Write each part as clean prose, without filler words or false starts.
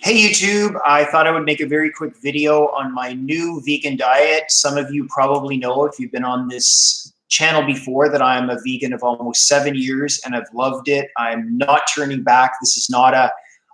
Hey YouTube, I thought I would make a very quick video on my new vegan diet. Some of you probably know, if you've been on this channel before, that I'm a vegan of almost 7 years and I've loved it. I'm not turning back. This is not a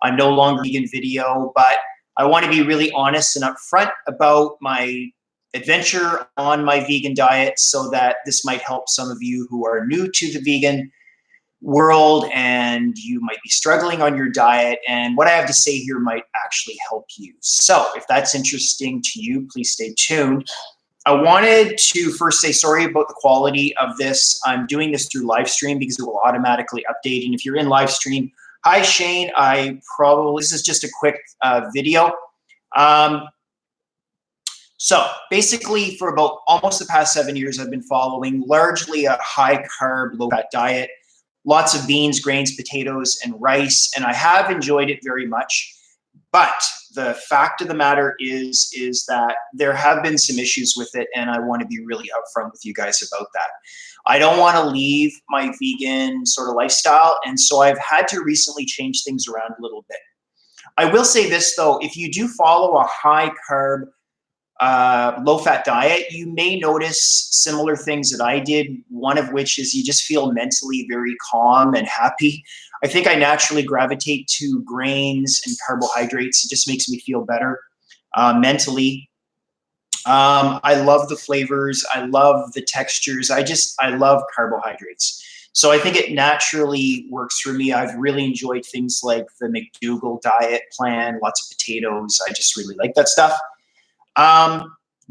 I'm no longer vegan video, but I want to be really honest and upfront about my adventure on my vegan diet so that this might help some of you who are new to the vegan world and you might be struggling on your diet, and what I have to say here might actually help you. So if that's interesting to you, please stay tuned. I wanted to first say sorry about the quality of this. I'm doing this through live stream because it will automatically update, and if you're in live stream, hi Shane, this is just a quick video. So basically, for about almost the past 7 years, I've been following largely a high carb, low fat diet. Lots of beans, grains, potatoes, and rice, and I have enjoyed it very much. But the fact of the matter is that there have been some issues with it, and I want to be really upfront with you guys about that. I don't want to leave my vegan sort of lifestyle, and so I've had to recently change things around a little bit. I will say this, though, if you do follow a high carb, low-fat diet, you may notice similar things that I did, one of which is you just feel mentally very calm and happy. I think I naturally gravitate to grains and carbohydrates. It just makes me feel better mentally. I love the flavors. I love the textures. I love carbohydrates. So I think it naturally works for me. I've really enjoyed things like the McDougall diet plan, lots of potatoes. I just really like that stuff.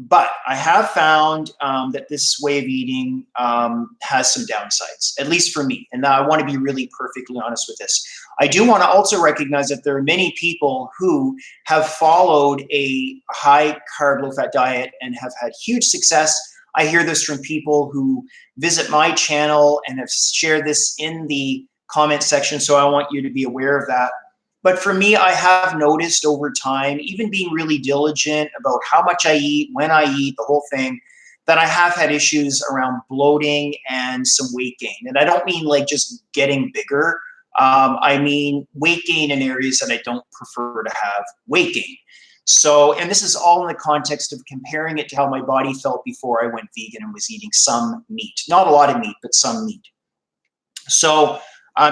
But I have found that this way of eating has some downsides, at least for me. And I want to be really perfectly honest with this. I do want to also recognize that there are many people who have followed a high carb, low fat diet and have had huge success. I hear this from people who visit my channel and have shared this in the comment section. So I want you to be aware of that. But for me, I have noticed over time, even being really diligent about how much I eat, when I eat, the whole thing, that I have had issues around bloating and some weight gain. And I don't mean like just getting bigger. I mean weight gain in areas that I don't prefer to have weight gain. So, and this is all in the context of comparing it to how my body felt before I went vegan and was eating some meat. Not a lot of meat, but some meat. So,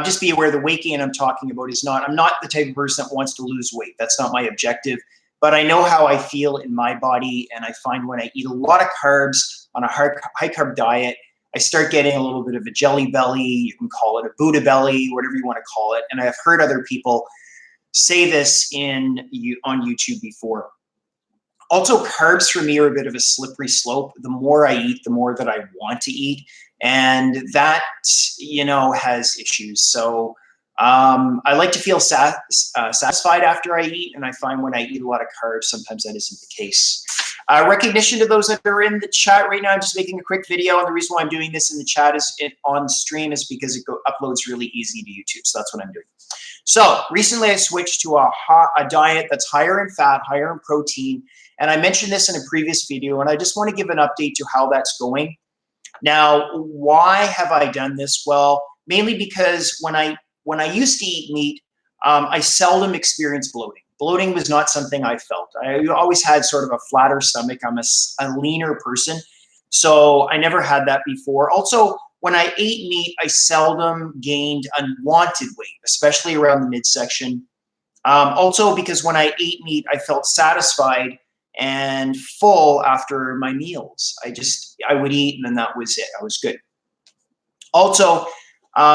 just be aware the weight gain I'm talking about I'm not the type of person that wants to lose weight. That's not my objective. But I know how I feel in my body, and I find when I eat a lot of carbs on a high carb diet, I start getting a little bit of a jelly belly. You can call it a Buddha belly, whatever you want to call it. And I've heard other people say this on YouTube before. Also, carbs for me are a bit of a slippery slope. The more I eat, the more that I want to eat. And that, has issues. So I like to feel satisfied after I eat. And I find when I eat a lot of carbs, sometimes that isn't the case. Recognition to those that are in the chat right now. I'm just making a quick video. And the reason why I'm doing this in the chat on stream is because it uploads really easy to YouTube. So that's what I'm doing. So recently I switched to a diet that's higher in fat, higher in protein. And I mentioned this in a previous video, and I just want to give an update to how that's going. Now, why have I done this? Well, mainly because when I used to eat meat, I seldom experienced bloating. Bloating was not something I felt. I always had sort of a flatter stomach. I'm a leaner person, so I never had that before. Also, when I ate meat, I seldom gained unwanted weight, especially around the midsection. Also, because when I ate meat, I felt satisfied and full after my meals. I would eat and then that was it. I was good. Also,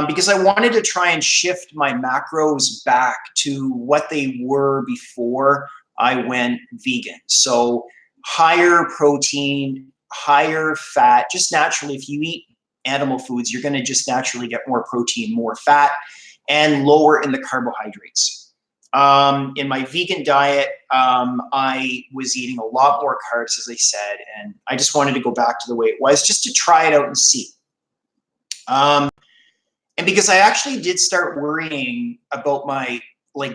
because I wanted to try and shift my macros back to what they were before I went vegan. So higher protein, higher fat, just naturally, if you eat animal foods, you're going to just naturally get more protein, more fat, and lower in the carbohydrates. In my vegan diet, I was eating a lot more carbs, as I said, and I just wanted to go back to the way it was just to try it out and see. And because I actually did start worrying about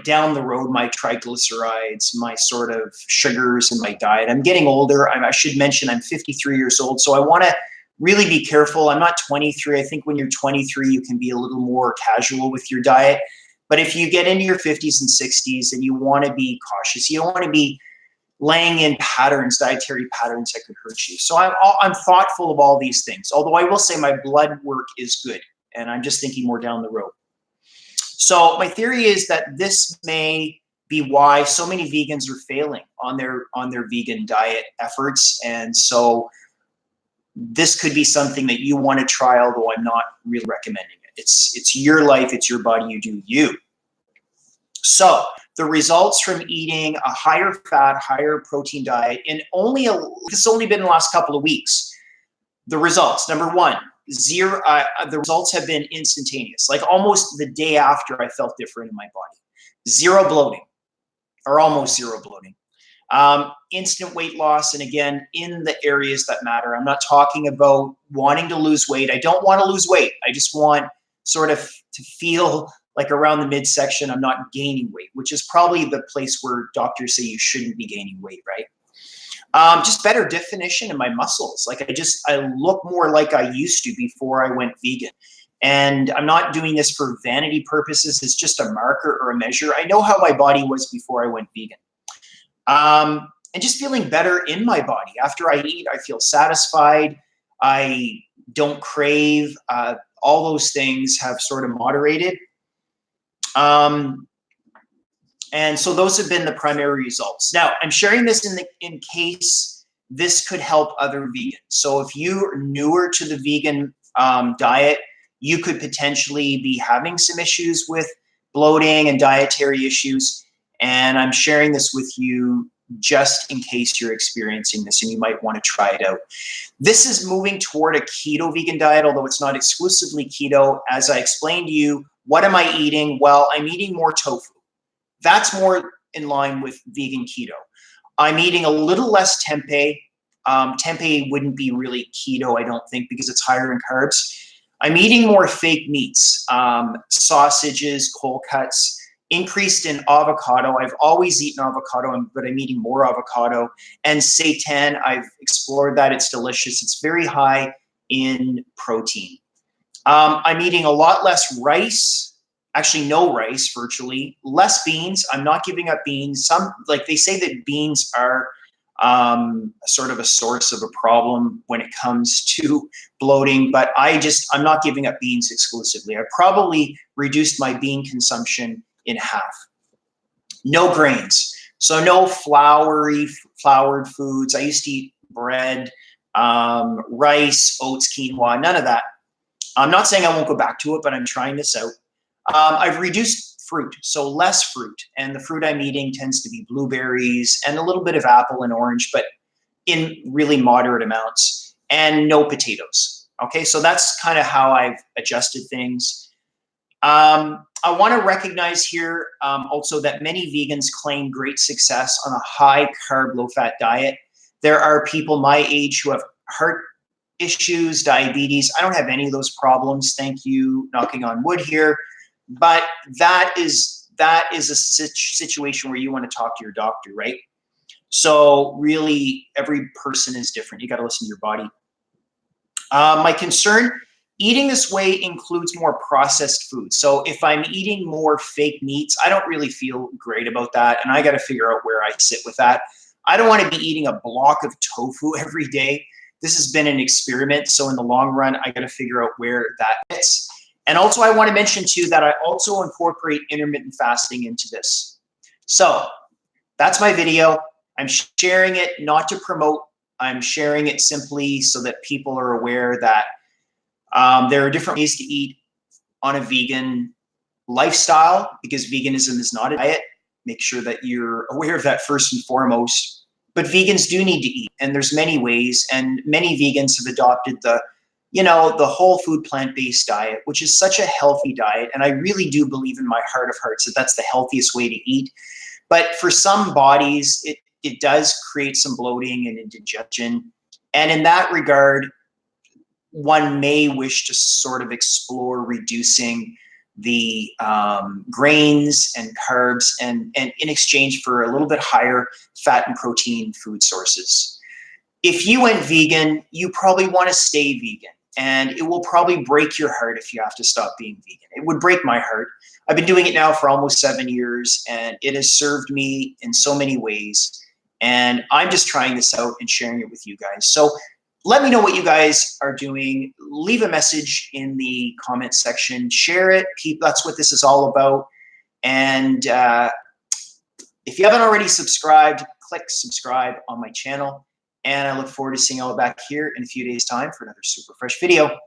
down the road, my triglycerides, my sort of sugars in my diet. I'm getting older. I should mention I'm 53 years old, so I want to really be careful. I'm not 23. I think when you're 23, you can be a little more casual with your diet. But if you get into your 50s and 60s and you want to be cautious, you don't want to be laying in patterns, dietary patterns that could hurt you. So I'm thoughtful of all these things, although I will say my blood work is good, and I'm just thinking more down the road. So my theory is that this may be why so many vegans are failing on their vegan diet efforts. And so this could be something that you want to try, although I'm not really recommending it. It's your life, it's your body, you do you. So the results from eating a higher fat, higher protein diet in this has only been the last couple of weeks. The results, number one, zero. The results have been instantaneous, like almost the day after I felt different in my body. Zero bloating, or almost zero bloating. Instant weight loss, and again, in the areas that matter. I'm not talking about wanting to lose weight. I don't want to lose weight. I just want sort of to feel like around the midsection, I'm not gaining weight, which is probably the place where doctors say you shouldn't be gaining weight, right? Just better definition in my muscles. Like I look more like I used to before I went vegan. And I'm not doing this for vanity purposes. It's just a marker or a measure. I know how my body was before I went vegan. And just feeling better in my body. After I eat, I feel satisfied. I don't crave. All those things have sort of moderated. And so those have been the primary results. Now, I'm sharing this in case this could help other vegans. So if you're newer to the vegan diet, you could potentially be having some issues with bloating and dietary issues. And I'm sharing this with you just in case you're experiencing this and you might want to try it out. This is moving toward a keto vegan diet, although it's not exclusively keto. As I explained to you, what am I eating? Well, I'm eating more tofu. That's more in line with vegan keto. I'm eating a little less tempeh. Tempeh wouldn't be really keto, I don't think, because it's higher in carbs. I'm eating more fake meats, sausages, cold cuts, increased in avocado. I've always eaten avocado, but I'm eating more avocado. And seitan, I've explored that. It's delicious. It's very high in protein. I'm eating a lot less rice, actually no rice virtually, less beans. I'm not giving up beans. Like they say that beans are sort of a source of a problem when it comes to bloating, but I'm not giving up beans exclusively. I probably reduced my bean consumption in half. No grains. So no floured foods. I used to eat bread, rice, oats, quinoa, none of that. I'm not saying I won't go back to it, but I'm trying this out. I've reduced fruit, so less fruit. And the fruit I'm eating tends to be blueberries and a little bit of apple and orange, but in really moderate amounts, and no potatoes. Okay, so that's kind of how I've adjusted things. I want to recognize here also that many vegans claim great success on a high carb, low fat diet. There are people my age who have heart issues, diabetes. I don't have any of those problems. Thank you, knocking on wood here. But that is a situation where you want to talk to your doctor, right? So really, every person is different. You got to listen to your body. My concern, eating this way includes more processed food. So if I'm eating more fake meats, I don't really feel great about that. And I got to figure out where I sit with that. I don't want to be eating a block of tofu every day. This has been an experiment. So in the long run, I got to figure out where that fits. And also I want to mention too that I also incorporate intermittent fasting into this. So that's my video. I'm sharing it not to promote. I'm sharing it simply so that people are aware that there are different ways to eat on a vegan lifestyle, because veganism is not a diet. Make sure that you're aware of that first and foremost. But vegans do need to eat, and there's many ways, and many vegans have adopted the whole food plant-based diet, which is such a healthy diet. And I really do believe in my heart of hearts that that's the healthiest way to eat. But for some bodies, it does create some bloating and indigestion. And in that regard, one may wish to sort of explore reducing the grains and carbs and in exchange for a little bit higher fat and protein food sources. If you went vegan, you probably want to stay vegan. and it will probably break your heart if you have to stop being vegan. It would break my heart. I've been doing it now for almost 7 years, and it has served me in so many ways. And I'm just trying this out and sharing it with you guys. So let me know what you guys are doing. Leave a message in the comment section. Share it. That's what this is all about. And if you haven't already subscribed, click subscribe on my channel. And I look forward to seeing you all back here in a few days' time for another super fresh video.